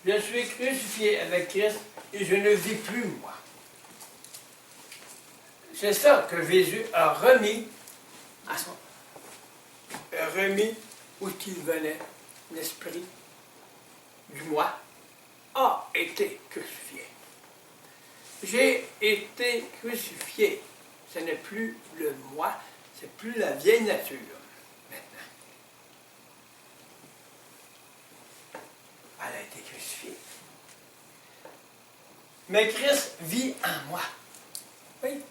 Je suis crucifié avec Christ et je ne vis plus moi. C'est ça que Jésus a remis à son... remis où qu'il venait, l'esprit du moi a été crucifié. J'ai été crucifié. Ce n'est plus le moi, c'est plus la vieille nature maintenant. Elle a été crucifiée. Mais Christ vit en moi. Oui.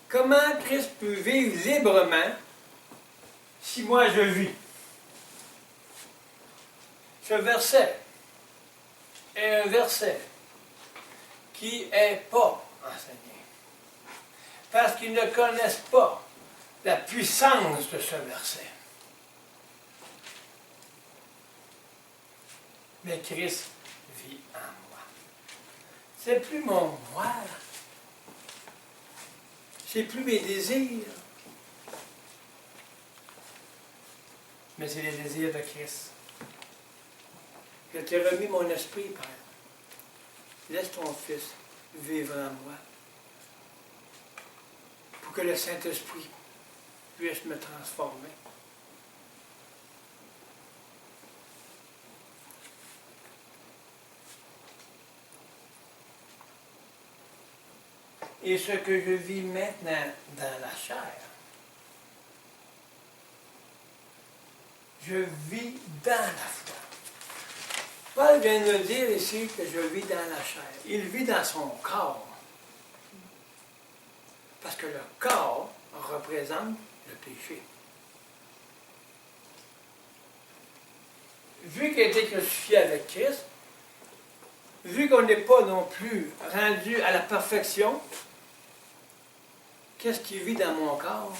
Comment Christ peut vivre librement si moi je vis? Ce verset est un verset qui n'est pas enseigné. Parce qu'ils ne connaissent pas la puissance de ce verset. Mais Christ vit en moi. C'est plus mon moi. C'est plus mes désirs. Mais c'est les désirs de Christ. Je t'ai remis mon esprit, Père. Laisse ton Fils vivre en moi. Pour que le Saint-Esprit puisse me transformer. Et ce que je vis maintenant dans la chair, je vis dans la foi. Paul vient de dire ici que je vis dans la chair. Il vit dans son corps. Parce que le corps représente le péché. Vu qu'il a été crucifié avec Christ, vu qu'on n'est pas non plus rendu à la perfection, qu'est-ce qui vit dans mon corps?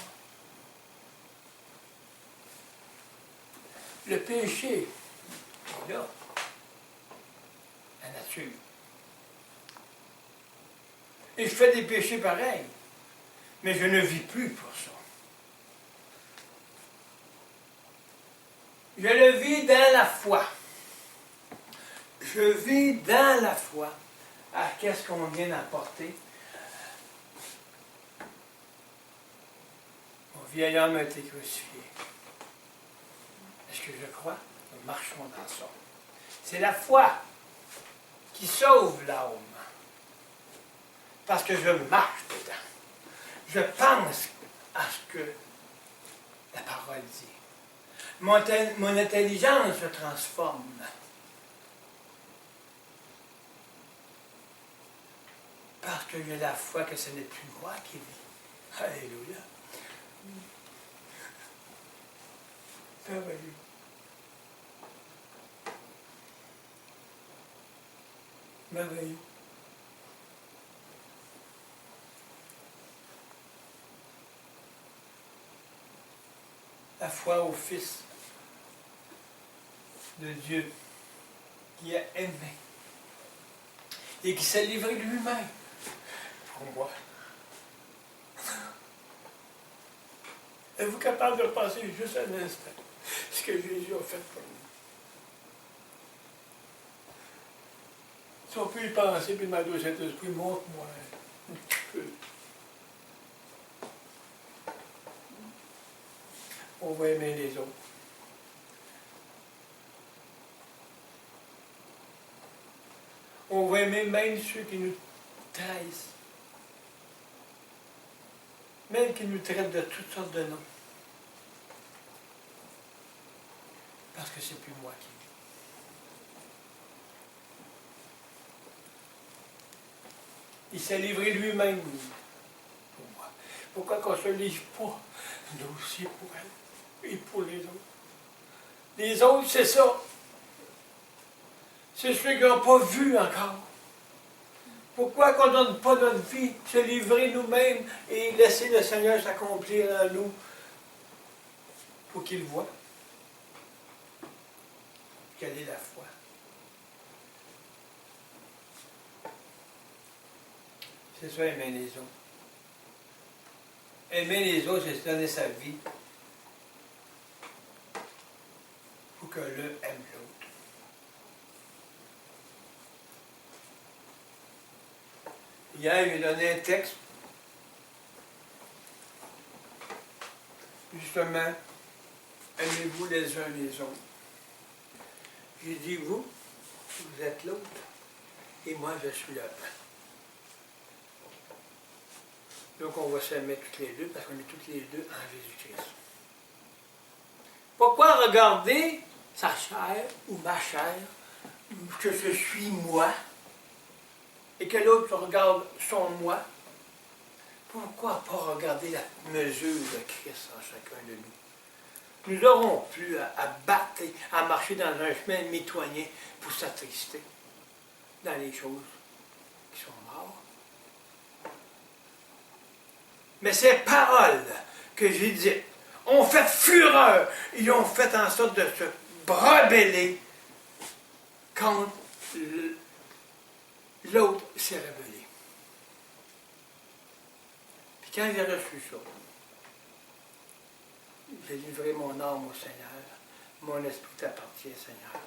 Le péché est là. La nature. Et je fais des péchés pareils. Mais je ne vis plus pour ça. Je le vis dans la foi. Je vis dans la foi. À qu'est-ce qu'on vient d'apporter? Mon vieil homme a été crucifié. Est-ce que je crois? Nous marchons dans ça. C'est la foi qui sauve l'âme. Parce que je marche dedans. Je pense à ce que la parole dit. Mon intelligence se transforme. Parce que j'ai la foi que ce n'est plus moi qui vis. Alléluia. Merveilleux. Merveilleux. La foi au Fils de Dieu qui a aimé et qui s'est livré lui-même pour moi. Êtes-vous capable de penser juste un instant ce que Jésus a fait pour nous? Si on peut y penser, puis demander au Saint-Esprit, montre-moi un petit peu. On va aimer les autres. On va aimer même ceux qui nous trahissent. Même qui nous traitent de toutes sortes de noms. Parce que c'est plus moi qui vis. Il s'est livré lui-même pour moi. Pourquoi qu'on ne se livre pas, nous aussi pour elle et pour les autres? Les autres, c'est ça. C'est ceux qui n'ont pas vu encore. Pourquoi qu'on ne donne pas notre vie, se livrer nous-mêmes et laisser le Seigneur s'accomplir en nous pour qu'il voie? Quelle est la foi? C'est ça, aimer les autres. Aimer les autres, c'est se donner sa vie pour que l'un aime l'autre. Hier, j'ai donné un texte. Justement, aimez-vous les uns les autres. J'ai dit, vous êtes l'autre, et moi, je suis le un. Donc, on va s'aimer toutes les deux, parce qu'on est toutes les deux en Jésus-Christ. Pourquoi regarder sa chair ou ma chair, que je suis moi, et que l'autre regarde son moi? Pourquoi pas regarder la mesure de Christ en chacun de nous? Nous n'aurons plus à battre, à marcher dans un chemin mitoyen pour s'attrister dans les choses qui sont mortes. Mais ces paroles que j'ai dites ont fait fureur, ils ont fait en sorte de se rebeller quand l'autre s'est rebellé. Puis quand j'ai reçu ça, j'ai livré mon âme au Seigneur, mon esprit t'appartient, Seigneur,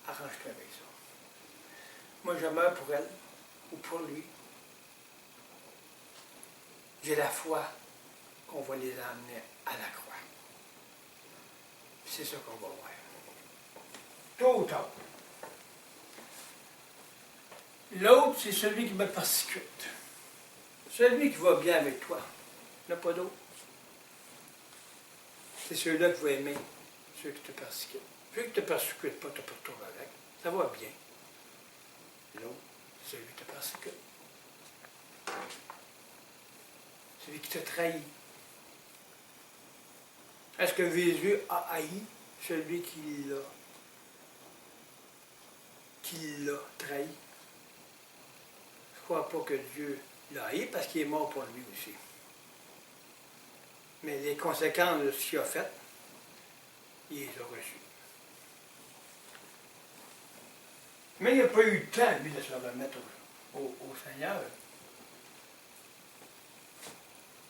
arrange-toi avec ça. Moi, je meurs pour elle ou pour lui. J'ai la foi qu'on va les amener à la croix. C'est ça qu'on va voir. Tôt ou tard. L'autre, c'est celui qui me persécute. Celui qui va bien avec toi. Il n'y en a pas d'autre. C'est ceux-là que vous aimez, ceux qui te persécutent. Ceux qui ne te persécutent pas, tu peux retrouver avec. Ça va bien. L'autre, c'est celui qui te persécute. Celui qui te trahit. Est-ce que Jésus a haï celui qui l'a trahi? Je ne crois pas que Dieu l'a haï parce qu'il est mort pour lui aussi. Mais les conséquences de ce qu'il a fait, il les a reçues. Mais il n'a pas eu le temps, lui, de se remettre au Seigneur.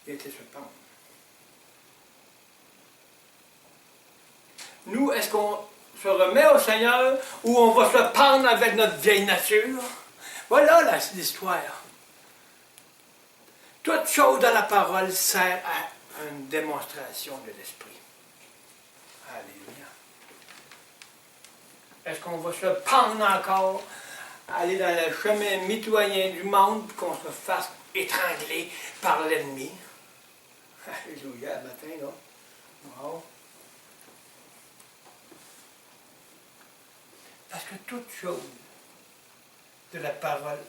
Il était se pendre. Nous, est-ce qu'on se remet au Seigneur ou on va se pendre avec notre vieille nature? Voilà l'histoire. Toute chose dans la parole sert à une démonstration de l'Esprit. Alléluia. Est-ce qu'on va se pendre encore, aller dans le chemin mitoyen du monde, puis qu'on se fasse étrangler par l'ennemi? Alléluia, le matin, là. Wow. Parce que toute chose de la parole,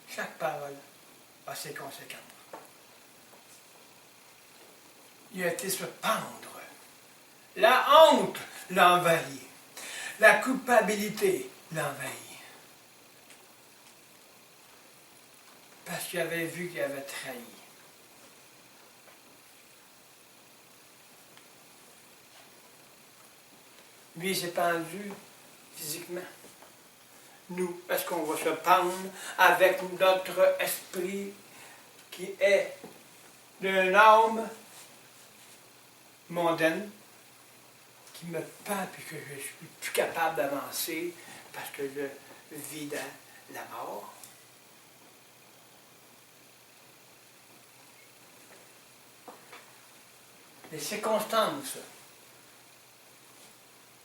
chaque parole a ses conséquences. Il a été se pendre. La honte l'a envahi. La culpabilité l'a envahi. Parce qu'il avait vu qu'il avait trahi. Lui, il s'est pendu physiquement. Nous, est-ce qu'on va se pendre avec notre esprit qui est d'une âme mondaine, qui me pend et que je suis plus capable d'avancer parce que je vis dans la mort? Les circonstances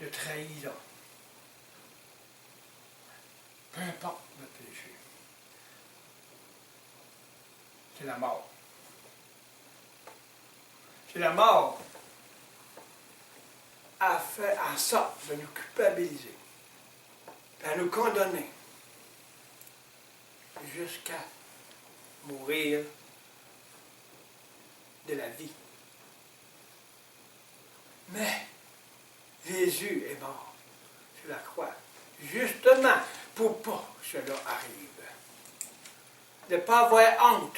de trahison, peu importe le péché, c'est la mort. C'est la mort a fait en sorte de nous culpabiliser, à nous condamner, jusqu'à mourir de la vie. Mais Jésus est mort sur la croix, justement pour pas que cela arrive. De ne pas avoir honte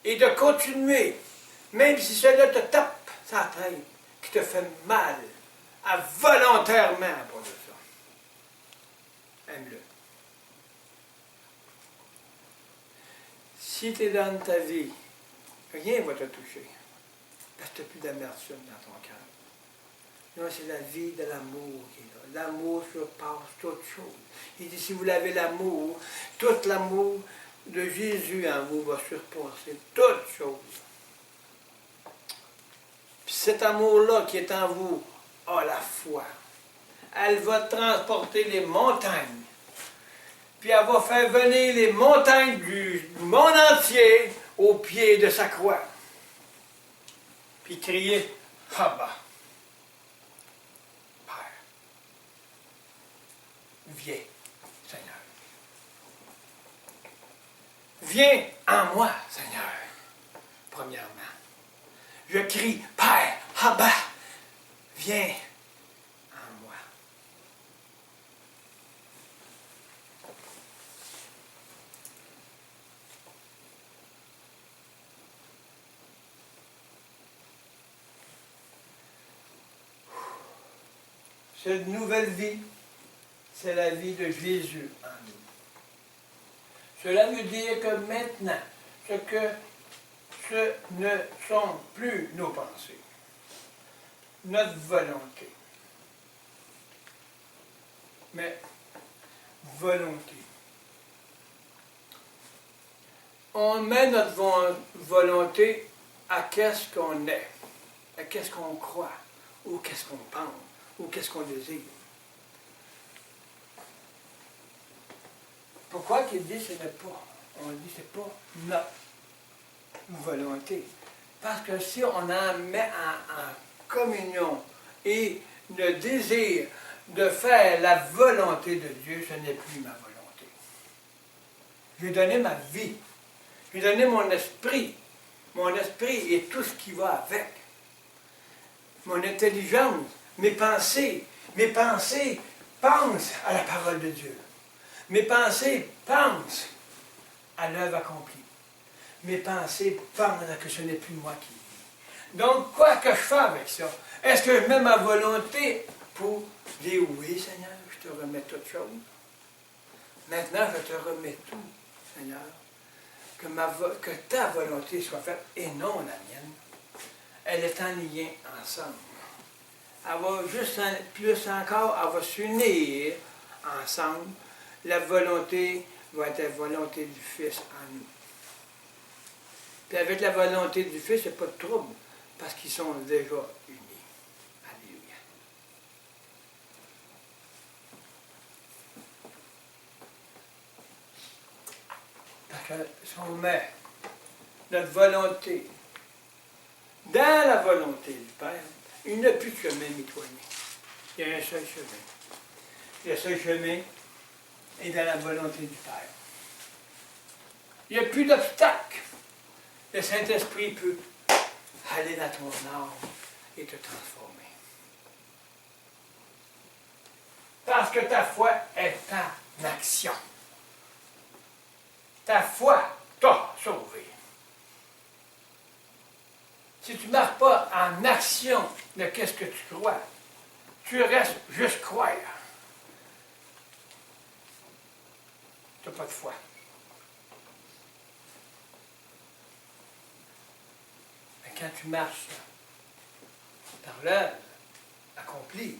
et de continuer, même si cela te tape sa tête, qui te fait mal, à volontairement pour ça. Aime-le. Si tu es dans ta vie, rien ne va te toucher, parce que tu n'as plus d'amertume dans ton cœur. Non, c'est la vie de l'amour qui est là. L'amour surpasse toute chose. Il dit, si vous avez l'amour, tout l'amour, de Jésus en vous va surpasser toute chose. Puis cet amour-là qui est en vous a la foi. Elle va transporter les montagnes. Puis elle va faire venir les montagnes du monde entier au pied de sa croix. Puis crier, Abba, Père, viens, Seigneur. Viens en moi, Seigneur, premièrement. Je crie, Père, Abba, viens en moi. Cette nouvelle vie, c'est la vie de Jésus en nous. Cela veut dire que maintenant, ce ne sont plus nos pensées, notre volonté, mais volonté. On met notre volonté à qu'est-ce qu'on est, à qu'est-ce qu'on croit, ou qu'est-ce qu'on pense, ou qu'est-ce qu'on désire. Pourquoi qu'il dit ce n'est pas? On dit c'est pas notre volonté. Parce que si on en met en communion et le désir de faire la volonté de Dieu, ce n'est plus ma volonté. J'ai donné ma vie. J'ai donné mon esprit et tout ce qui va avec. Mon intelligence, mes pensées pensent à la parole de Dieu. Mes pensées pensent à l'œuvre accomplie. Mes pensées pensent que ce n'est plus moi qui vis. Donc, quoi que je fasse avec ça? Est-ce que je mets ma volonté pour dire oui, Seigneur, je te remets toute chose? Maintenant, je te remets tout, Seigneur. Que ta volonté soit faite et non la mienne. Elle est en lien ensemble. Elle va juste plus encore, elle va s'unir ensemble. La volonté va être la volonté du Fils en nous. Puis avec la volonté du Fils, il n'y a pas de trouble, parce qu'ils sont déjà unis. Alléluia. Parce que si on met notre volonté dans la volonté du Père, il n'y a plus de chemin mitoyen. Il y a un seul chemin. Le seul chemin est dans la volonté du Père. Il n'y a plus d'obstacle. Le Saint-Esprit peut aller dans ton âme et te transformer. Parce que ta foi est en action. Ta foi t'a sauvé. Si tu ne marches pas en action de qu'est-ce que tu crois, tu restes juste croire. Tu n'as pas de foi. Mais quand tu marches par l'œuvre accomplie,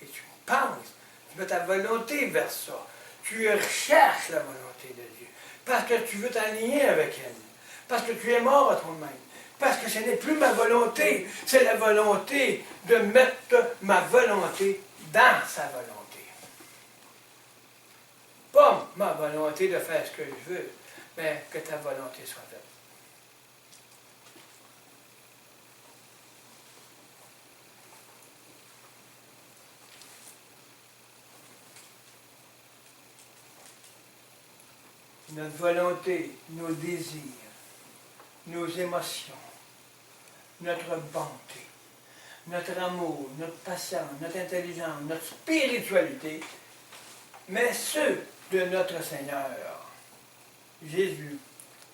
et tu penses, tu mets ta volonté vers ça, tu recherches la volonté de Dieu, parce que tu veux t'aligner avec elle, parce que tu es mort à toi-même, parce que ce n'est plus ma volonté, c'est la volonté de mettre ma volonté dans sa volonté. Pas ma volonté de faire ce que je veux, mais que ta volonté soit faite. Notre volonté, nos désirs, nos émotions, notre bonté, notre amour, notre patience, notre intelligence, notre spiritualité, mais ceux de notre Seigneur, Jésus,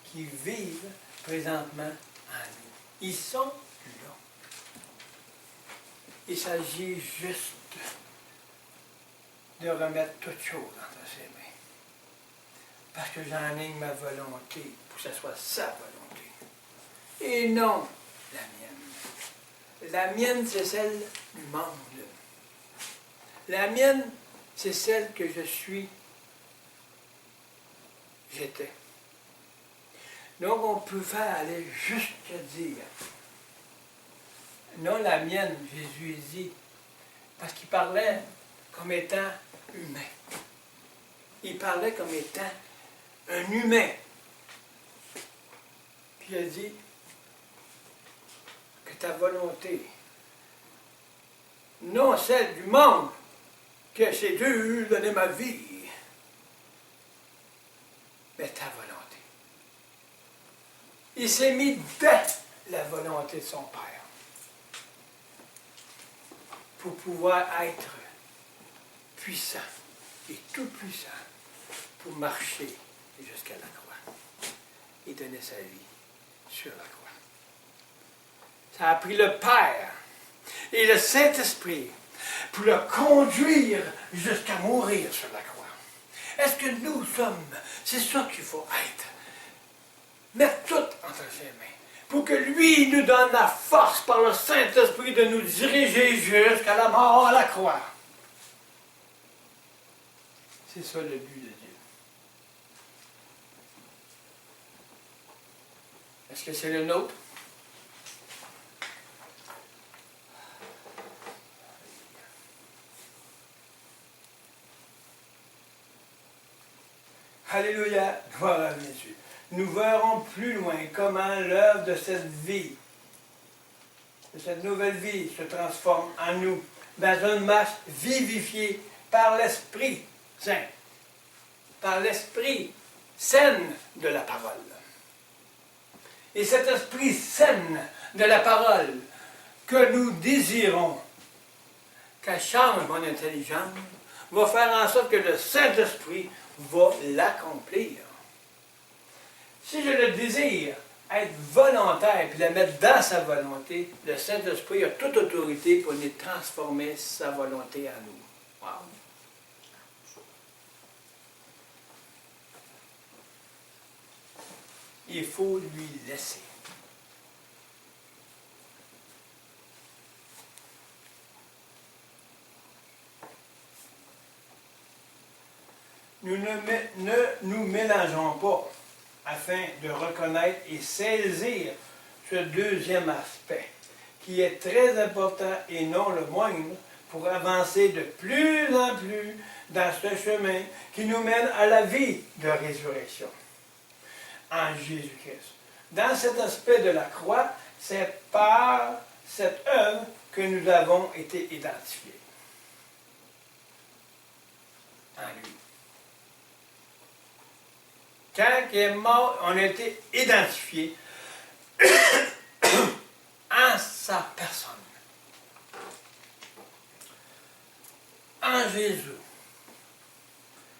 qui vivent présentement en nous. Ils sont là. Il s'agit juste de remettre toute chose entre ses mains. Parce que j'enligne ma volonté pour que ce soit sa volonté. Et non la mienne. La mienne, c'est celle du monde. La mienne, c'est celle que je suis, j'étais. Donc on peut faire aller jusqu'à dire, non la mienne, Jésus dit, parce qu'il parlait comme étant humain. Il parlait comme étant un humain. Puis il a dit que ta volonté, non celle du monde, que c'est Dieu donner ma vie, mais ta volonté. Il s'est mis dans la volonté de son Père pour pouvoir être puissant et tout puissant pour marcher jusqu'à la croix et donner sa vie sur la croix. Ça a pris le Père et le Saint-Esprit pour le conduire jusqu'à mourir sur la croix. Est-ce que nous sommes, c'est ça qu'il faut être, mettre tout entre ses mains, pour que lui nous donne la force par le Saint-Esprit de nous diriger jusqu'à la mort à la croix. C'est ça le but de Dieu. Est-ce que c'est le nôtre? Alléluia, gloire à Jésus. Nous verrons plus loin comment l'œuvre de cette vie, de cette nouvelle vie, se transforme en nous, dans une masse vivifiée par l'Esprit Saint, par l'Esprit sain de la parole. Et cet Esprit sain de la parole que nous désirons, qu'elle change mon intelligence, va faire en sorte que le Saint-Esprit va l'accomplir. Si je le désire, être volontaire et le mettre dans sa volonté, le Saint-Esprit a toute autorité pour nous transformer sa volonté en nous. Wow! Il faut lui laisser. Nous ne nous mélangeons pas afin de reconnaître et saisir ce deuxième aspect, qui est très important et non le moindre, pour avancer de plus en plus dans ce chemin qui nous mène à la vie de résurrection en Jésus-Christ. Dans cet aspect de la croix, c'est par cette œuvre que nous avons été identifiés en lui. Quand il est mort, on a été identifiés en sa personne. En Jésus.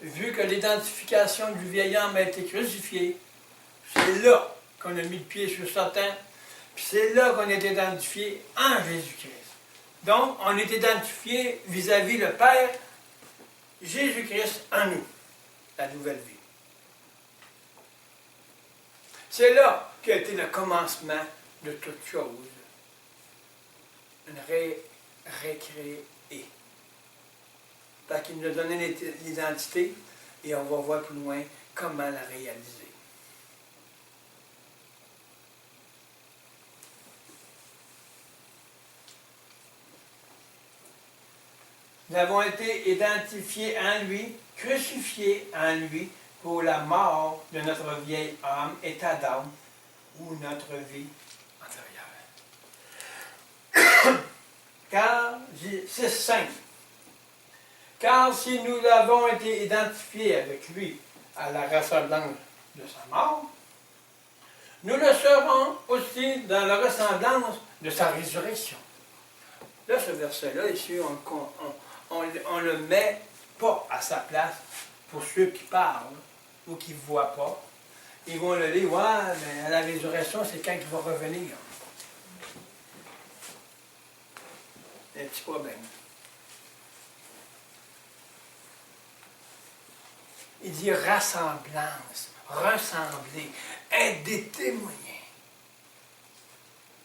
Vu que l'identification du vieil homme a été crucifiée, c'est là qu'on a mis le pied sur Satan, puis c'est là qu'on est identifié en Jésus-Christ. Donc, on est identifié vis-à-vis le Père, Jésus-Christ en nous, la nouvelle vie. C'est là qu'a été le commencement de toute chose. Une récréée. Parce qu'il nous a donné l'identité et on va voir plus loin comment la réaliser. Nous avons été identifiés en lui, crucifiés en lui, pour la mort de notre vieil homme, état d'âme, ou notre vie antérieure. Car, c'est simple. Car si nous avons été identifiés avec lui à la ressemblance de sa mort, nous le serons aussi dans la ressemblance de sa résurrection. Là, ce verset-là, ici, on ne le met pas à sa place pour ceux qui parlent ou qui ne voient pas. Ils vont le lire, ouais, mais à la résurrection, c'est quand il va revenir. Un petit problème. Il dit rassemblance, ressembler, être des témoins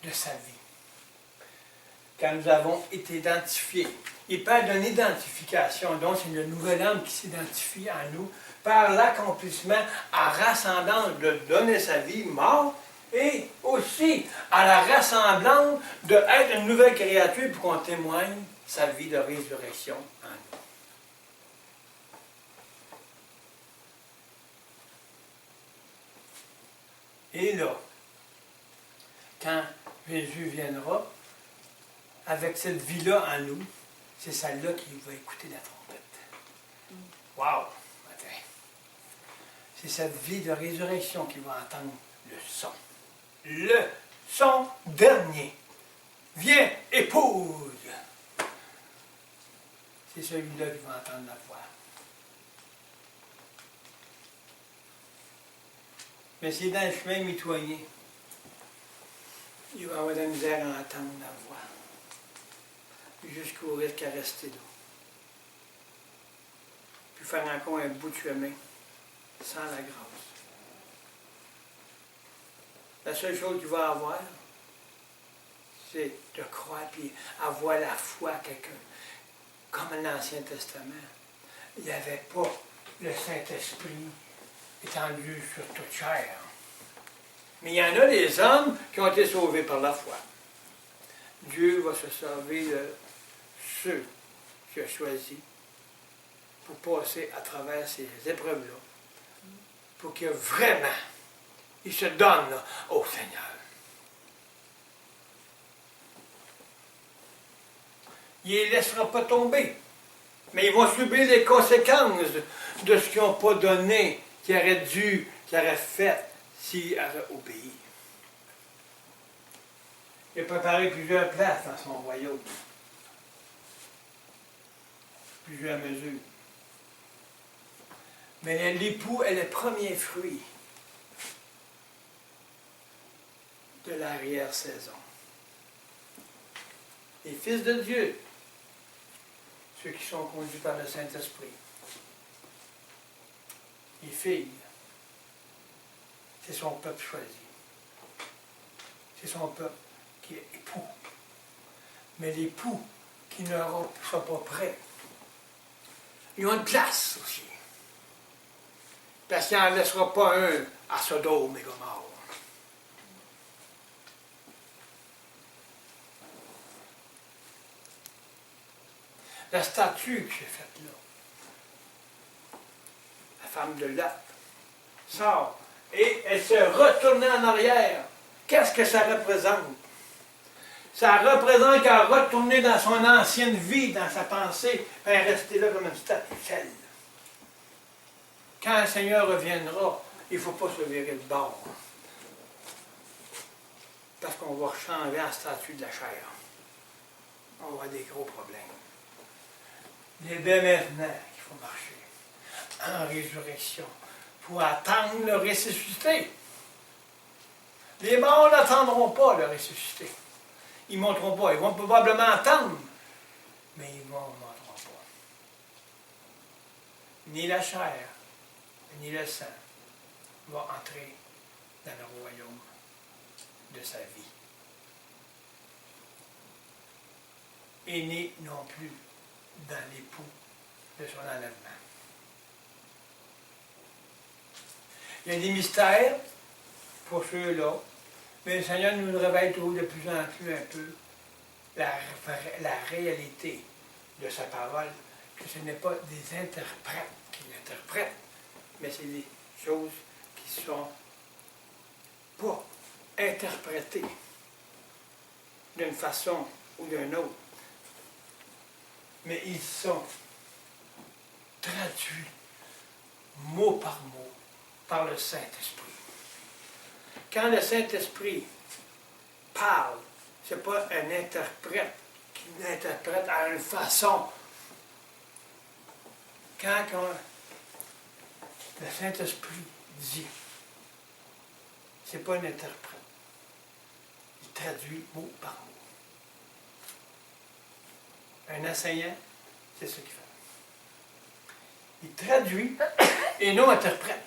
de sa vie. Quand nous avons été identifiés. Il parle d'une identification, donc c'est le nouvel homme qui s'identifie en nous, par l'accomplissement à rassemblance de donner sa vie mort et aussi à la rassemblance d'être une nouvelle créature pour qu'on témoigne sa vie de résurrection en nous. Et là, quand Jésus viendra, avec cette vie-là en nous, c'est celle-là qui va écouter la trompette. Wow! C'est cette vie de résurrection qui va entendre le son. Le son dernier. Viens, épouse! C'est celui-là qui va entendre la voix. Mais c'est dans le chemin mitoyen. Il va avoir de la misère à entendre la voix. Jusqu'au risque à rester là. Puis faire encore un bout de chemin sans la grâce. La seule chose qu'il va avoir, c'est de croire puis avoir la foi à quelqu'un. Comme dans l'Ancien Testament, il n'y avait pas le Saint-Esprit étendu sur toute chair. Mais il y en a des hommes qui ont été sauvés par la foi. Dieu va se servir de ceux qu'il a choisis pour passer à travers ces épreuves-là, pour que vraiment, ils se donnent au Seigneur. Il ne les laissera pas tomber, mais ils vont subir les conséquences de ce qu'ils n'ont pas donné, qu'ils auraient dû, qu'ils auraient fait, s'ils avaient obéi. Il a préparé plusieurs places dans son royaume, plusieurs mesures. Mais l'époux est le premier fruit de l'arrière-saison. Les fils de Dieu, ceux qui sont conduits par le Saint-Esprit. Les filles, c'est son peuple choisi. C'est son peuple qui est époux. Mais l'époux qui ne sera pas prêt, ils ont une place aussi. Parce qu'il n'en laissera pas un à Sodome et Gomorrhe. La statue que j'ai faite là, la femme de Lot, sort et elle se retourne en arrière. Qu'est-ce que ça représente? Ça représente qu'elle a retourné dans son ancienne vie, dans sa pensée, et elle est restée là comme une statue seule. Quand le Seigneur reviendra, il ne faut pas se virer de bord. Parce qu'on va changer en statue de la chair. On va avoir des gros problèmes. Il est dès maintenant qu'il faut marcher en résurrection pour attendre le ressuscité. Les morts n'attendront pas le ressuscité. Ils ne monteront pas. Ils vont probablement attendre, mais ils ne monteront pas. Ni la chair, ni le sang vont entrer dans le royaume de sa vie. Et ni non plus dans l'époux de son enlèvement. Il y a des mystères pour ceux-là, mais le Seigneur nous révèle toujours de plus en plus un peu la réalité de sa parole, que ce n'est pas des interprètes qui l'interprètent, mais c'est des choses qui ne sont pas interprétées d'une façon ou d'une autre, mais ils sont traduits mot par le Saint-Esprit. Quand le Saint-Esprit parle, ce n'est pas un interprète qui l'interprète à une façon. Quand le Saint-Esprit dit, ce n'est pas un interprète. Il traduit mot par mot. Un enseignant, c'est ce qu'il fait. Il traduit et non interprète.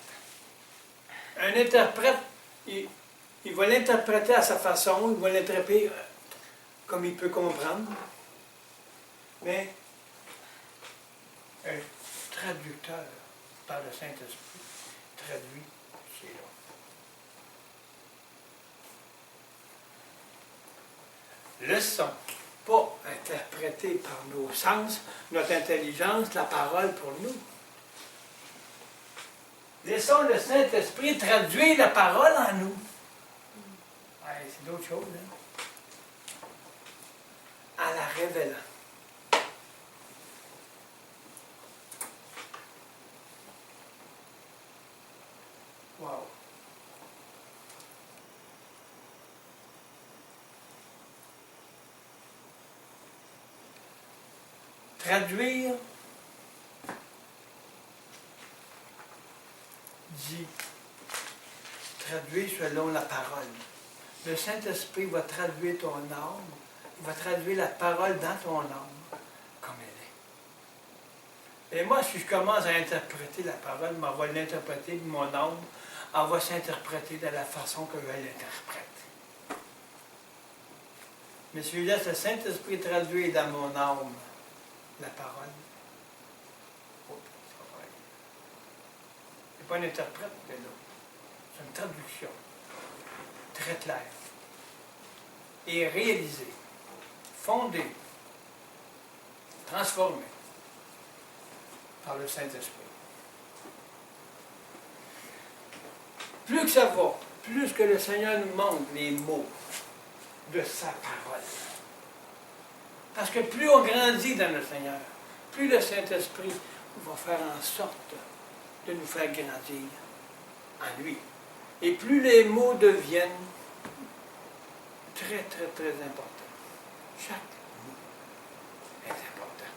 Un interprète, il va l'interpréter à sa façon, il va l'interpréter comme il peut comprendre. Mais un traducteur par le Saint-Esprit, traduit chez l'homme. Leçon, pas interprété par nos sens, notre intelligence, la parole pour nous. Laissons le Saint-Esprit traduire la parole en nous. Ouais, c'est d'autres choses, hein? En la révélant. Wow. Traduire dit traduire selon la parole. Le Saint-Esprit va traduire ton âme, il va traduire la parole dans ton âme comme elle est. Et moi, si je commence à interpréter la parole, on va l'interpréter, mon âme, elle va s'interpréter de la façon que je l'interprète. Mais si je laisse le Saint-Esprit traduire dans mon âme la parole, c'est pas un interprète, mais là. C'est une traduction très claire et réalisée, fondée, transformée par le Saint-Esprit. Plus que ça va, plus que le Seigneur nous montre les mots de sa parole. Parce que plus on grandit dans le Seigneur, plus le Saint-Esprit va faire en sorte de nous faire grandir en lui. Et plus les mots deviennent très, très, très importants. Chaque mot est important.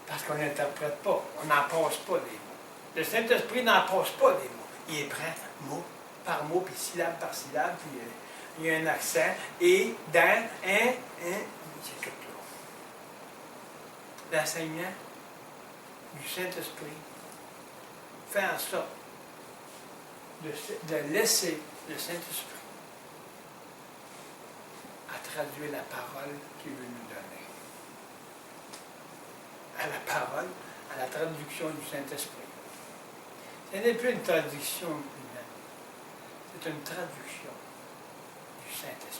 Parce qu'on n'interprète pas, on n'en passe pas des mots. Le Saint-Esprit n'en passe pas des mots. Il prend mot par mot, puis syllabe par syllabe, puis il y a un accent, et dans, c'est tout là. L'enseignement du Saint-Esprit fait en sorte de laisser le Saint-Esprit à traduire la parole qu'il veut nous donner. À la parole, à la traduction du Saint-Esprit. Ce n'est plus une traduction humaine, c'est une traduction du Saint-Esprit.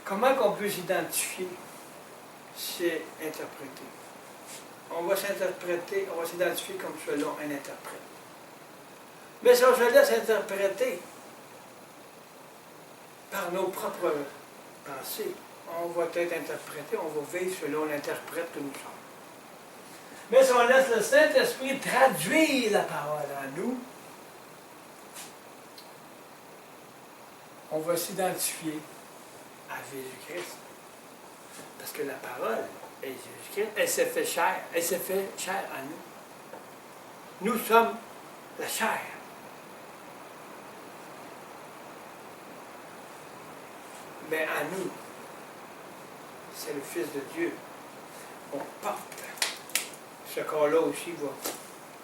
Comment qu'on peut s'identifier? C'est interprété. On va s'interpréter, on va s'identifier comme selon un interprète. Mais si on se laisse interpréter par nos propres pensées, on va être interprété, on va vivre selon l'interprète que nous sommes. Mais si on laisse le Saint-Esprit traduire la parole en nous, on va s'identifier à Jésus-Christ. Parce que la parole est Jésus-Christ, elle s'est fait chair, elle s'est fait chair à nous. Nous sommes la chair. Mais à nous, c'est le Fils de Dieu. On porte. Ce corps-là aussi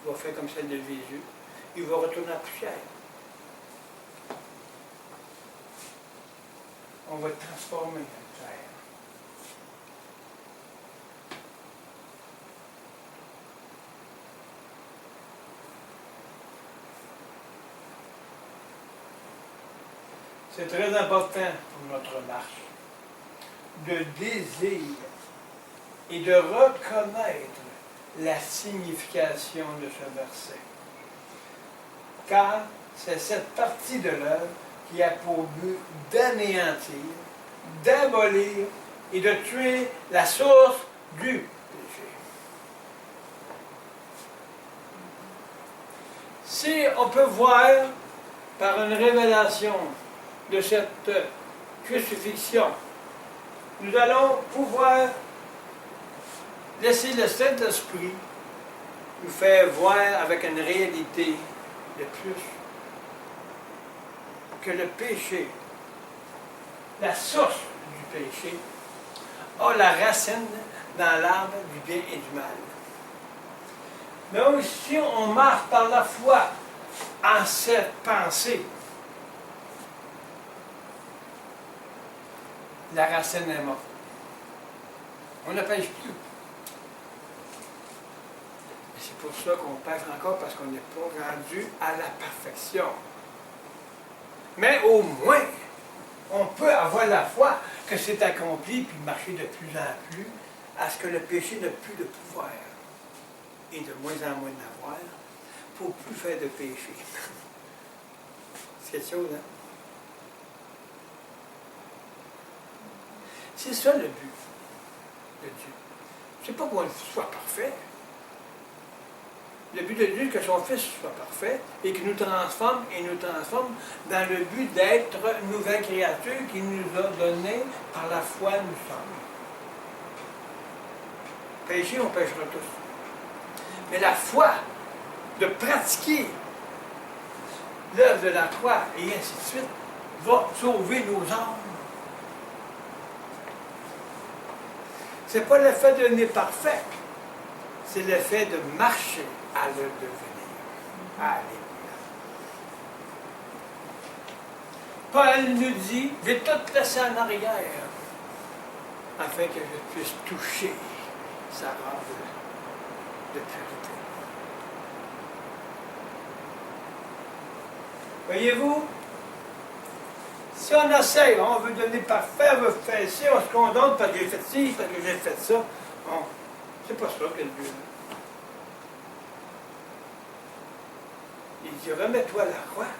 va faire comme celle de Jésus. Il va retourner à la poussière. On va transformer la chair. C'est très important pour notre marche de désir et de reconnaître la signification de ce verset. Car c'est cette partie de l'œuvre qui a pour but d'anéantir, d'abolir et de tuer la source du péché. Si on peut voir par une révélation de cette crucifixion, nous allons pouvoir laisser le Saint-Esprit nous faire voir avec une réalité de plus que le péché, la source du péché, a la racine dans l'arbre du bien et du mal. Mais aussi, on marche par la foi en cette pensée. La racine est morte. On ne pêche plus. C'est pour ça qu'on pêche encore, parce qu'on n'est pas rendu à la perfection. Mais au moins, on peut avoir la foi que c'est accompli, puis marcher de plus en plus à ce que le péché n'a plus de pouvoir et de moins en moins d'avoir pour plus faire de péché. C'est quelque chose, hein? C'est ça le but de Dieu. C'est pas qu'on soit parfait. Le but de Dieu, c'est que son Fils soit parfait et qu'il nous transforme dans le but d'être une nouvelle créature qu'il nous a donnée par la foi, nous sommes. Pécher, on péchera tous. Mais la foi, de pratiquer l'œuvre de la croix et ainsi de suite, va sauver nos âmes. C'est pas le fait de devenir parfait, c'est le fait de marcher à le devenir. Alléluia. Paul nous dit, je vais tout laisser en arrière, afin que je puisse toucher sa robe de pureté. Voyez-vous, si on essaye, on veut devenir parfait, on veut faire ci, on se condamne parce que j'ai fait ci, parce que j'ai fait ça. Bon, c'est pas ça que le Dieu veut. Il dit, remets-toi à la croix,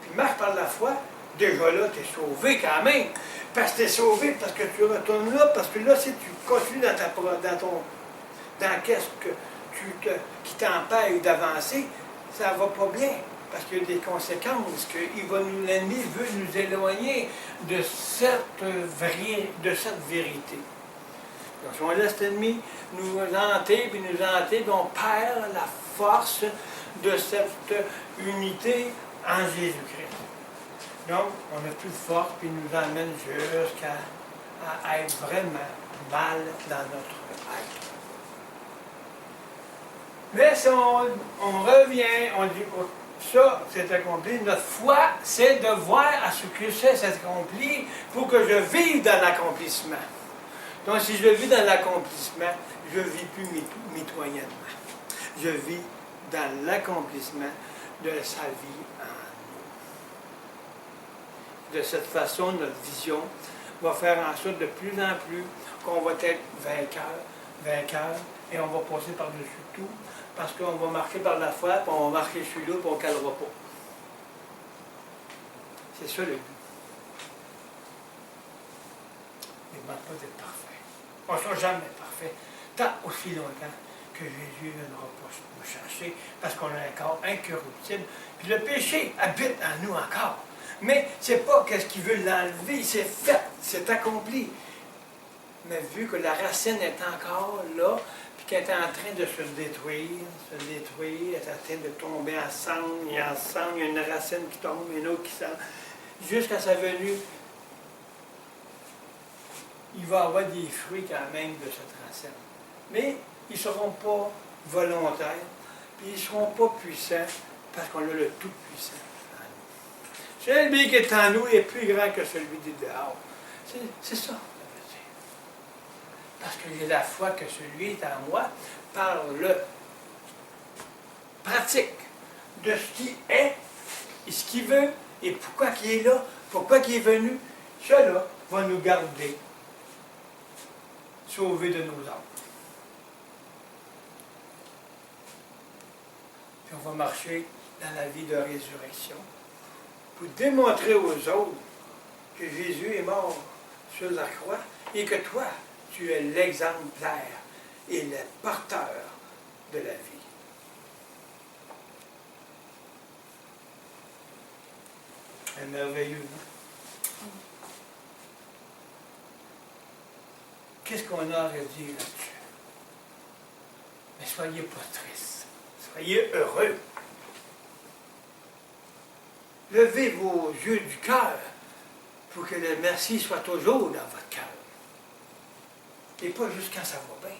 puis marche par la foi. Déjà là, tu es sauvé quand même. Parce que tu es sauvé, parce que tu retournes là, parce que là, si tu continues dans qu'est-ce que qui t'empêche d'avancer, ça va pas bien. Parce qu'il y a des conséquences, que l'ennemi veut nous éloigner de cette vérité. Donc, si on laisse l'ennemi nous hanter, puis on perd la force de cette unité en Jésus-Christ. Donc, on n'a plus de force, puis il nous emmène jusqu'à être vraiment mal dans notre être. Mais si on revient, on dit, ça, c'est accompli. Notre foi, c'est de voir à ce que c'est accompli pour que je vive dans l'accomplissement. Donc, si je vis dans l'accomplissement, je ne vis plus mitoyennement. Je vis dans l'accomplissement de sa vie en nous. De cette façon, notre vision va faire en sorte de plus en plus qu'on va être vainqueur, et on va passer par-dessus tout, parce qu'on va marcher par la foi, puis on va marcher sur l'eau, puis on ne calera pas. C'est ça le but. Il ne demande pas d'être parfait. On ne sera jamais parfait, tant aussi longtemps que Jésus ne viendra pas nous chercher, parce qu'on a un corps incorruptible. Puis le péché habite en nous encore. Mais ce n'est pas qu'est-ce qu'il veut l'enlever, c'est fait, c'est accompli. Mais vu que la racine est encore là, puis qu'elle est en train de se détruire, elle est en train de tomber en cendre, il y a une racine qui tombe, une autre qui sort, jusqu'à sa venue, il va y avoir des fruits quand même de cette racine. Mais ils ne seront pas volontaires, puis ils ne seront pas puissants, parce qu'on a le Tout-Puissant en nous. Celui qui est en nous est plus grand que celui du dehors. C'est ça. Parce que j'ai la foi que celui est en moi par le pratique de ce qui est et ce qu'il veut et pourquoi il est là, pourquoi il est venu. Cela va nous garder sauvés de nos âmes. Puis on va marcher dans la vie de résurrection pour démontrer aux autres que Jésus est mort sur la croix et que toi, tu es l'exemplaire et le porteur de la vie. C'est merveilleux, non? Qu'est-ce qu'on a à dire là-dessus? Mais soyez pas tristes. Soyez heureux. Levez vos yeux du cœur pour que le merci soit toujours dans votre cœur. Et pas juste quand ça va bien.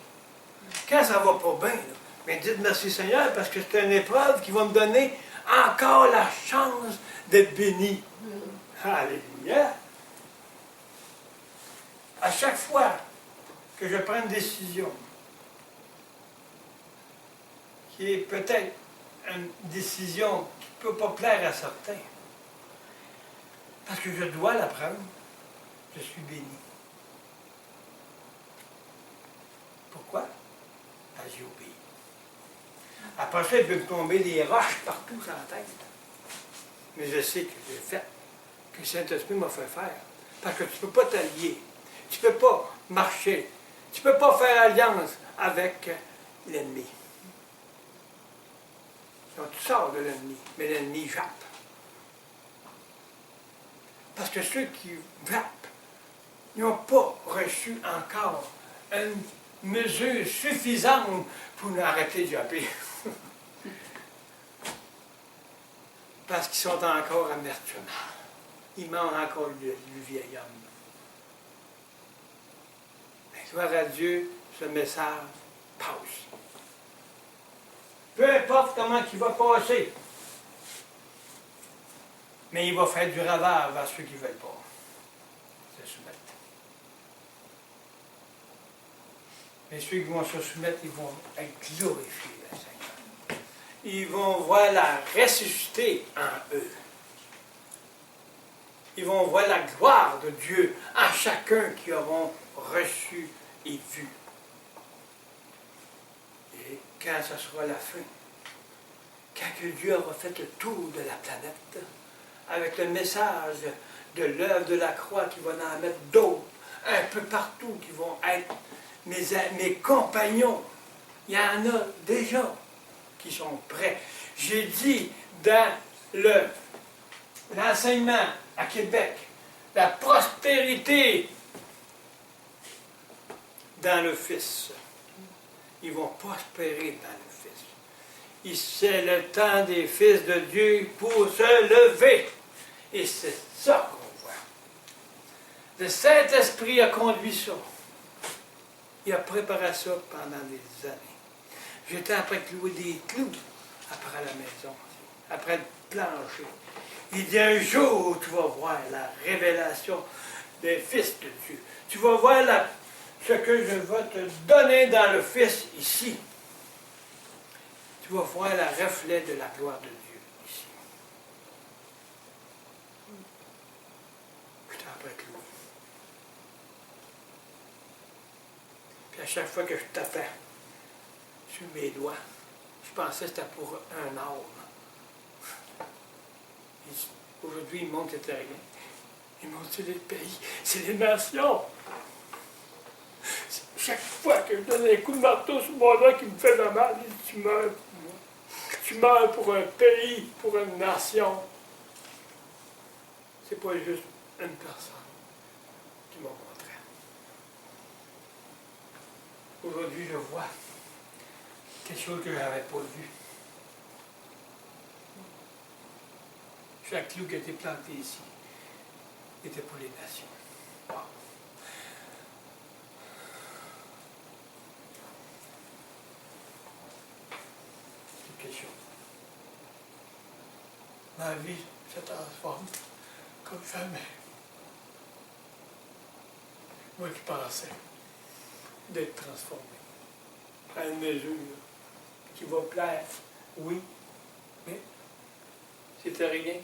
Quand ça va pas bien, là, mais dites merci Seigneur, parce que c'est une épreuve qui va me donner encore la chance d'être béni. Alléluia. À chaque fois que je prends une décision, qui est peut-être une décision qui ne peut pas plaire à certains, parce que je dois la prendre, je suis béni. Pourquoi? Parce que j'ai obéi. Après ça, il peut me tomber des roches partout sur la tête. Mais je sais que j'ai fait, que le Saint-Esprit m'a fait faire. Parce que tu ne peux pas t'allier. Tu ne peux pas marcher. Tu ne peux pas faire alliance avec l'ennemi. Donc tu sors de l'ennemi, mais l'ennemi jappe. Parce que ceux qui jappent, ils n'ont pas reçu encore une mesure suffisante pour nous arrêter de japper. Parce qu'ils sont encore amertumes. Il manque encore du vieil homme. Mais gloire à Dieu, ce message passe. Peu importe comment il va passer, mais il va faire du ravage à ceux qui ne veulent pas se soumettre. Mais ceux qui vont se soumettre, ils vont être glorifiés, le Seigneur. Ils vont voir la ressuscité en eux. Ils vont voir la gloire de Dieu en chacun qui auront reçu et vu. Et quand ce sera la fin, quand que Dieu aura fait le tour de la planète, avec le message de l'œuvre de la croix qui va en mettre d'autres, un peu partout, qui vont être mes compagnons. Il y en a déjà qui sont prêts. J'ai dit dans l'enseignement à Québec, la prospérité dans le Fils. Ils vont prospérer dans le Fils. C'est le temps des fils de Dieu pour se lever. Et c'est ça qu'on voit. Le Saint-Esprit a conduit ça. Il a préparé ça pendant des années. J'étais après clouer des clous après la maison, après le plancher. Il dit un jour, tu vas voir la révélation des fils de Dieu. Tu vas voir ce que je vais te donner dans le Fils ici. Tu vas voir le reflet de la gloire de Dieu ici. J'étais après clouer. Puis à chaque fois que je tapais sur mes doigts, je pensais que c'était pour un âme. Aujourd'hui, le monde c'était rien. Le monde, c'est les pays, c'est les nations. Chaque fois que je donne un coup de marteau sur mon doigt qui me fait de mal, il dit, tu meurs pour moi. Tu meurs pour un pays, pour une nation. C'est pas juste une personne qui m'a montré. Aujourd'hui, je vois quelque chose que je n'avais pas vu. Chaque clou qui a été planté ici était pour les nations. Wow. C'est quelque chose. Ma vie se transforme comme jamais. Moi qui pensais d'être transformé à une mesure qui va plaire, oui, mais c'était rien.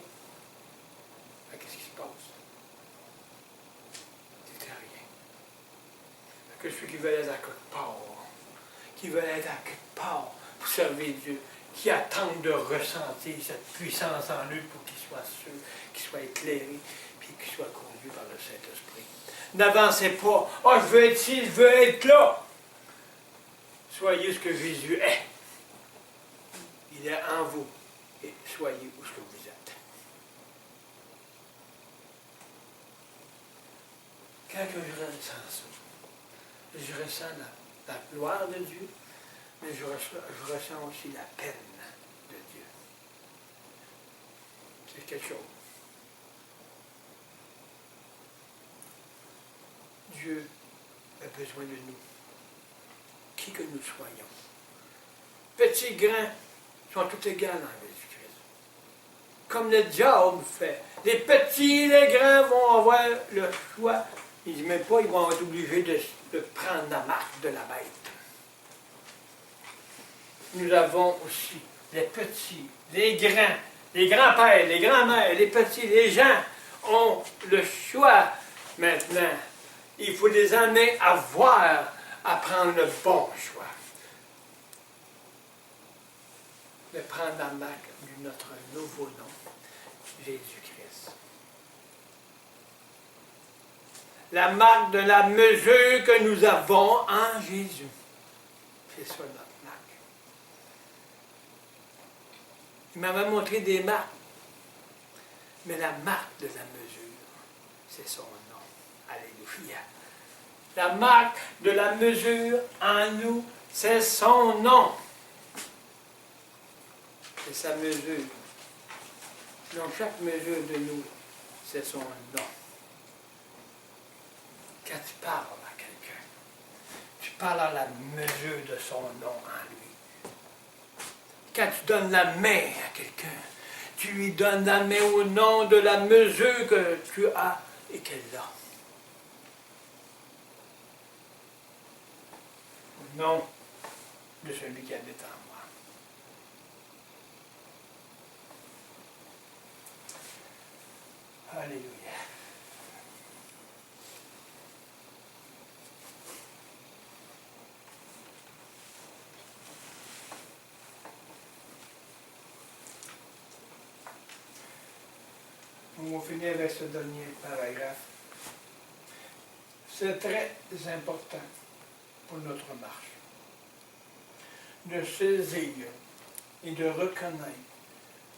Qu'est-ce qui se passe? C'était rien. Que ceux qui veulent être à quelque part, qui veulent être à quelque part pour servir Dieu, qui attendent de ressentir cette puissance en eux pour qu'ils soient sûrs, qu'ils soient éclairés, puis qu'ils soient conduits par le Saint-Esprit. N'avancez pas. « Ah, je veux être ici, je veux être là. » Soyez ce que Jésus est. Il est en vous. Et soyez où ce que vous êtes. Quand je ressens ça, je ressens la gloire de Dieu, mais je ressens aussi la peine de Dieu. C'est quelque chose. Dieu a besoin de nous, qui que nous soyons. Petits, grands, sont tous égaux en Jésus-Christ. Comme le diable fait. Les petits et les grands vont avoir le choix. Il ne dit même pas, ils vont être obligés de prendre la marque de la bête. Nous avons aussi les petits, les grands-pères, les grands-mères, les petits, les gens ont le choix maintenant. Il faut les amener à voir, à prendre le bon choix. De prendre la marque de notre nouveau nom, Jésus-Christ. La marque de la mesure que nous avons en Jésus. C'est ça notre marque. Il m'avait montré des marques. Mais la marque de la mesure, c'est son nom. Alléluia. La marque de la mesure en nous, c'est son nom. C'est sa mesure. Donc chaque mesure de nous, c'est son nom. Quand tu parles à quelqu'un, tu parles à la mesure de son nom en lui. Quand tu donnes la main à quelqu'un, tu lui donnes la main au nom de la mesure que tu as et qu'elle a. Au nom de celui qui habite en moi. Alléluia. On va finir avec ce dernier paragraphe. C'est très important pour notre marche de saisir et de reconnaître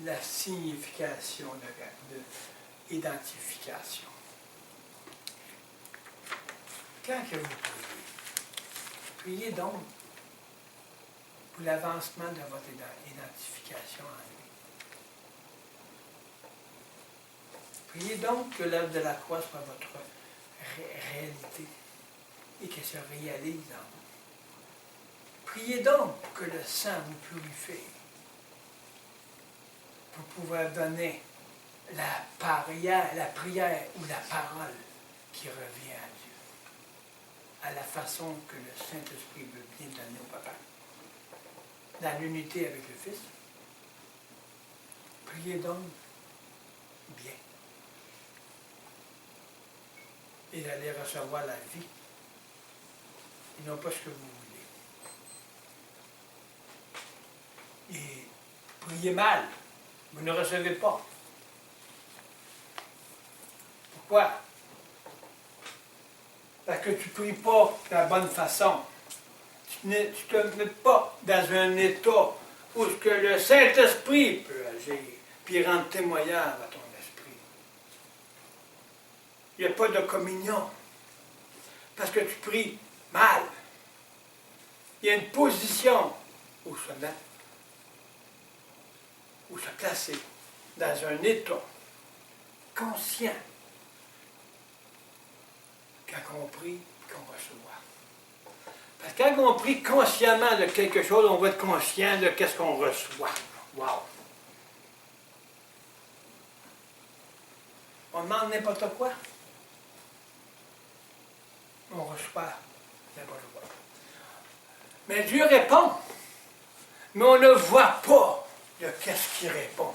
la signification de l'identification. Quand que vous priez donc pour l'avancement de votre identification en lui. Priez donc que l'œuvre de la croix soit votre réalité et qu'elle se réalise en vous. Priez donc pour que le sang vous purifie pour pouvoir donner la prière ou la parole qui revient à Dieu, à la façon que le Saint-Esprit veut bien donner au Papa, dans l'unité avec le Fils. Priez donc bien. Et vous allez recevoir la vie, et non pas ce que vous voulez. Et priez mal, vous ne recevez pas. Pourquoi? Parce que tu ne pries pas de la bonne façon. Tu ne te mets pas dans un état où ce que le Saint-Esprit peut agir, puis rendre témoignage à ton esprit. Il n'y a pas de communion. Parce que tu pries mal. Il y a une position où se mettre, où se placer dans un état conscient quand on prie et qu'on reçoit. Parce que quand on prie consciemment de quelque chose, on va être conscient de qu'est-ce qu'on reçoit. Wow! On demande n'importe quoi. On reçoit n'importe quoi. Mais Dieu répond. Mais on ne voit pas de qu'est-ce qu'il répond.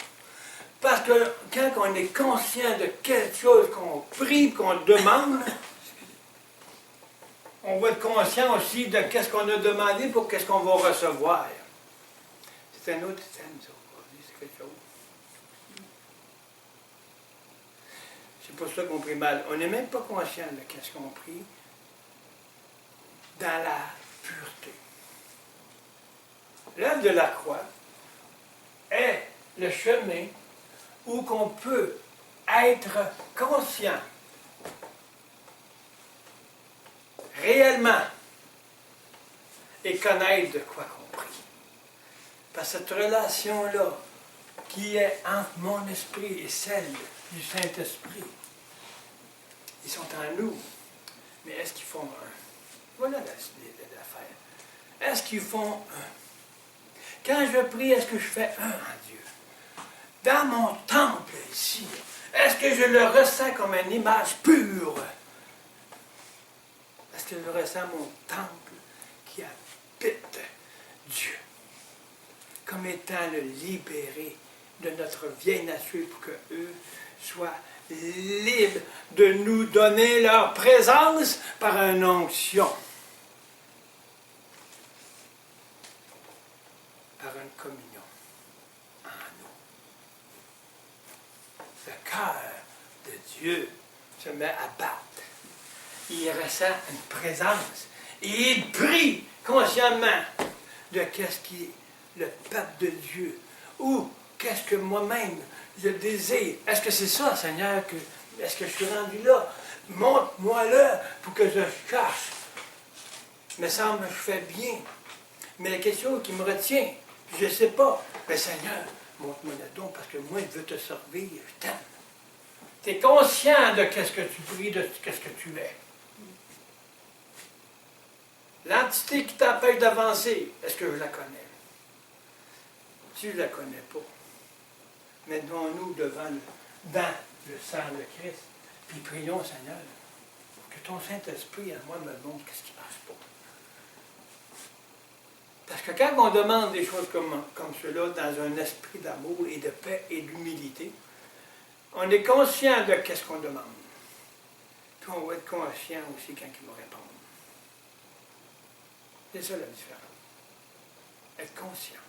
Parce que quand on est conscient de quelque chose qu'on prie, qu'on demande, on va être conscient aussi de qu'est-ce qu'on a demandé pour qu'est-ce qu'on va recevoir. C'est un autre thème, ça, aujourd'hui, c'est quelque chose. C'est pour ça qu'on prie mal. On n'est même pas conscient de qu'est-ce qu'on prie dans la pureté. L'œuvre de la croix est le chemin où qu'on peut être conscient réellement et connaître de quoi qu'on prie. Parce que cette relation-là qui est entre mon esprit et celle du Saint-Esprit, ils sont en nous, mais est-ce qu'ils font un? Voilà l'affaire. Est-ce qu'ils font un? Quand je prie, est-ce que je fais un en Dieu? Dans mon temple ici, est-ce que je le ressens comme une image pure? Est-ce que je ressens mon temple qui habite Dieu, comme étant le libéré de notre vieille nature pour qu'eux soient libres de nous donner leur présence par une onction, par une communion en nous. Le cœur de Dieu se met à battre. Il ressent une présence et il prie consciemment de qu'est-ce qui est le peuple de Dieu ou qu'est-ce que moi-même je désire. Est-ce que c'est ça, Seigneur, est-ce que je suis rendu là? Montre-moi là pour que je cherche. Il me semble que je fais bien. Mais la question qui me retient, je ne sais pas. Mais Seigneur, montre-moi le don parce que moi, je veux te servir. Je t'aime. Tu es conscient de qu'est-ce que tu pries, de qu'est-ce que tu es. L'entité qui t'empêche d'avancer, est-ce que je la connais? Si je ne la connais pas, mettons-nous dans le sang de Christ, puis prions, Seigneur, que ton Saint-Esprit à moi me montre ce qui ne marche pas. Parce que quand on demande des choses comme cela dans un esprit d'amour et de paix et d'humilité, on est conscient de ce qu'on demande. Puis on va être conscient aussi quand il va répondre. C'est ça la différence. Être conscient.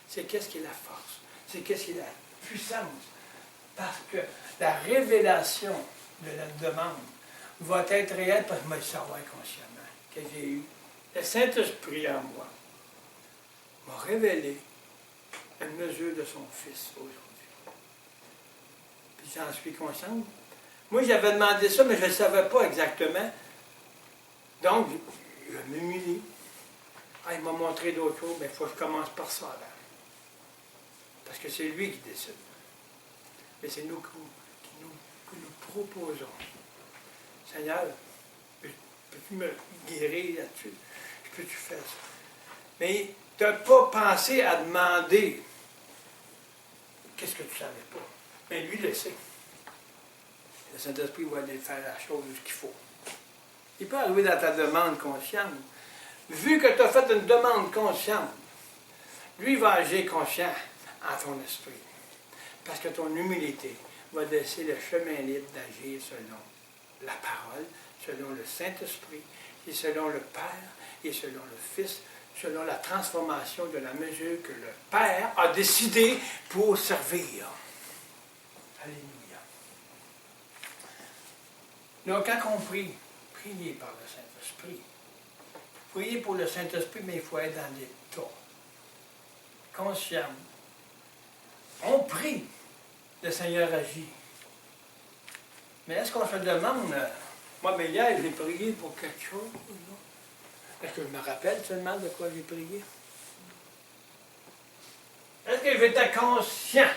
C'est qu'est-ce qui est la force. C'est qu'est-ce qui est la puissance. Parce que la révélation de la demande va être réelle parce que moi, je savoir consciemment que j'ai eu le Saint-Esprit en moi m'a révélé une mesure de son Fils aujourd'hui. Puis j'en suis consciente. Moi, j'avais demandé ça, mais je ne savais pas exactement. Donc, je m'humilie. Ah, il m'a montré d'autres choses, mais il faut que je commence par ça là. Parce que c'est lui qui décide. Mais c'est nous qui nous proposons. Seigneur, peux-tu me guérir là-dessus? Peux-tu faire ça? Mais tu n'as pas pensé à demander qu'est-ce que tu ne savais pas. Mais lui le sait. Le Saint-Esprit va aller faire la chose qu'il faut. Il peut arriver dans ta demande consciente. Vu que tu as fait une demande consciente, lui va agir conscient en ton esprit. Parce que ton humilité va laisser le chemin libre d'agir selon la parole, selon le Saint-Esprit, et selon le Père, et selon le Fils, selon la transformation de la mesure que le Père a décidé pour servir. Alléluia. Donc, quand on prie, priez par le Saint-Esprit. Priez pour le Saint-Esprit, mais il faut être dans l'état conscient. On prie, le Seigneur agit. Mais est-ce qu'on se demande, moi, mais hier, j'ai prié pour quelque chose, là? Est-ce que je me rappelle seulement de quoi j'ai prié? Est-ce que j'étais conscient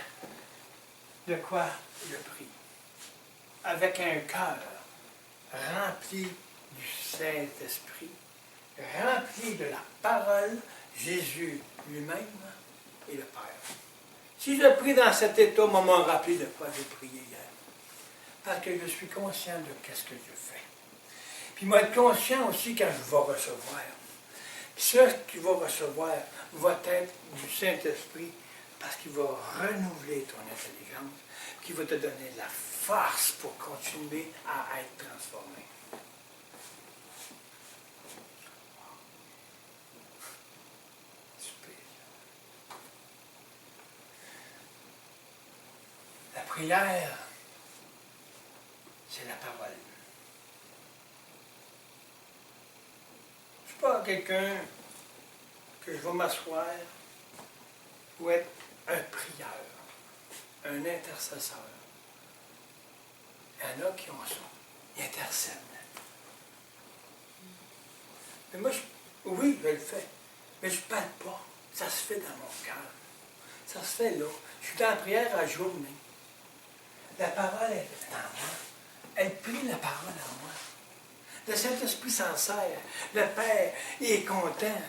de quoi je prie? Avec un cœur rempli du Saint-Esprit, rempli de la parole, Jésus lui-même et le Père. Si je prie dans cet état, moi, m'a rappelé de quoi j'ai prié hier. Parce que je suis conscient de ce que je fais. Puis moi, être conscient aussi quand je vais recevoir. Puis ce que tu vas recevoir va être du Saint-Esprit parce qu'il va renouveler ton intelligence, qui va te donner la force pour continuer à être transformé. La prière, c'est la parole. Je ne suis pas quelqu'un que je vais m'asseoir ou être un prieur, un intercesseur. Il y en a qui ont ça. Ils intercèdent. Mais moi, oui, je le fais. Mais je ne parle pas. Ça se fait dans mon cœur. Ça se fait là. Je suis dans la prière à journée. La parole est en moi. Elle prie la parole en moi. Le Saint-Esprit s'en sert. Le Père est content.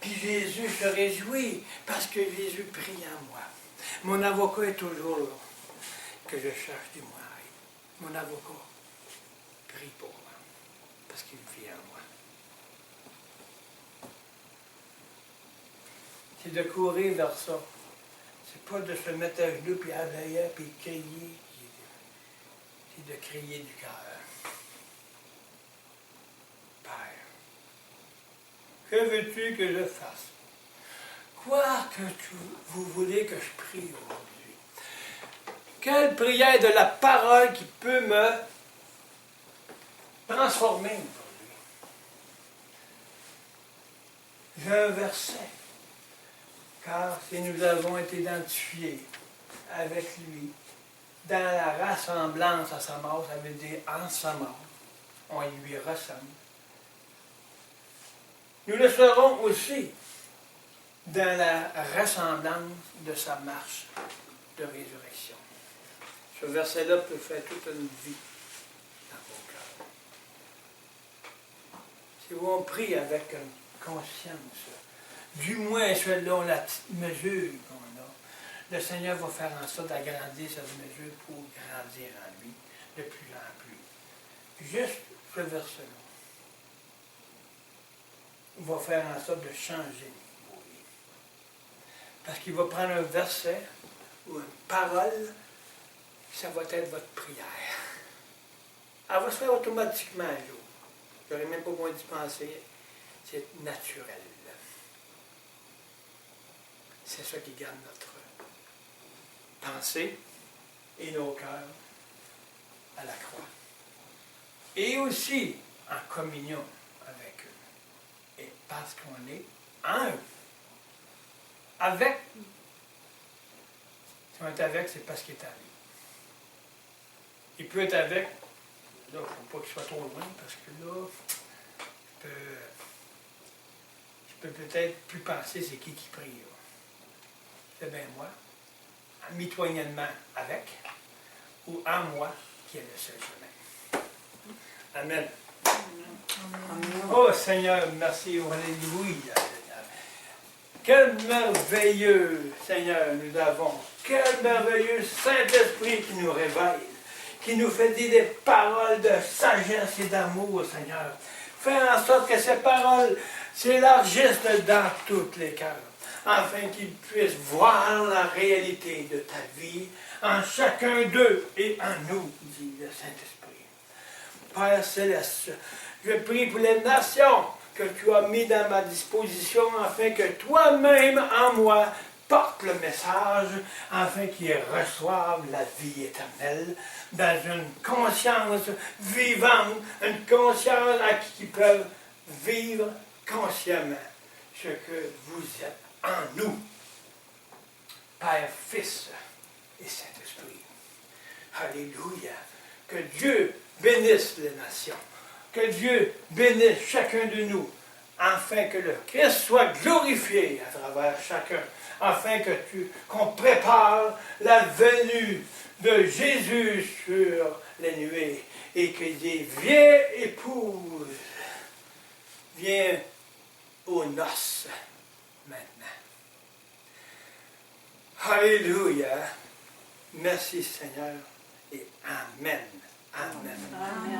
Puis Jésus se réjouit parce que Jésus prie en moi. Mon avocat est toujours là, que je cherche du moins. Mon avocat prie pour moi parce qu'il vit en moi. C'est de courir vers ça. C'est pas de se mettre à genoux, puis à veiller, puis crier. C'est de crier du cœur. Père, que veux-tu que je fasse? Quoi que vous voulez que je prie aujourd'hui? Quelle prière de la parole qui peut me transformer aujourd'hui? J'ai un verset. Car si nous avons été identifiés avec lui dans la ressemblance à sa mort, ça veut dire en sa mort, on lui ressemble. Nous le serons aussi dans la ressemblance de sa marche de résurrection. Ce verset-là peut faire toute une vie dans vos cœurs. Si on prie avec une conscience, du moins selon la petite mesure qu'on a, le Seigneur va faire en sorte d'agrandir cette mesure pour grandir en lui de plus en plus. Juste ce verset-là va faire en sorte de changer vos vies. Parce qu'il va prendre un verset ou une parole, ça va être votre prière. Elle va se faire automatiquement un jour. Je n'aurai même pas besoin d'y penser. C'est naturel. C'est ça qui garde notre pensée et nos cœurs à la croix. Et aussi en communion avec eux. Et parce qu'on est en eux. Avec. Si on est avec, c'est parce qu'il est en lui. Il peut être avec. Là, il ne faut pas qu'il soit trop loin parce que là, je peux peut-être plus penser c'est qui prie. Là. C'est bien moi, mitoyennement avec, ou en moi, qui est le seul chemin. Amen. Amen. Oh Seigneur, merci, alléluia, Seigneur. Quel merveilleux Seigneur nous avons. Quel merveilleux Saint-Esprit qui nous réveille, qui nous fait dire des paroles de sagesse et d'amour, Seigneur. Fais en sorte que ces paroles s'élargissent dans tous les cœurs, afin qu'ils puissent voir la réalité de ta vie en chacun d'eux et en nous, dit le Saint-Esprit. Père Céleste, je prie pour les nations que tu as mis dans ma disposition, afin que toi-même en moi porte le message, afin qu'ils reçoivent la vie éternelle dans une conscience vivante, une conscience à qui peuvent vivre consciemment ce que vous êtes en nous, Père, Fils et Saint-Esprit. Alléluia. Que Dieu bénisse les nations. Que Dieu bénisse chacun de nous, afin que le Christ soit glorifié à travers chacun, afin qu'on prépare la venue de Jésus sur les nuées, et qu'il dit, viens épouse, viens aux noces maintenant. Alléluia. Merci Seigneur et Amen. Amen. Amen.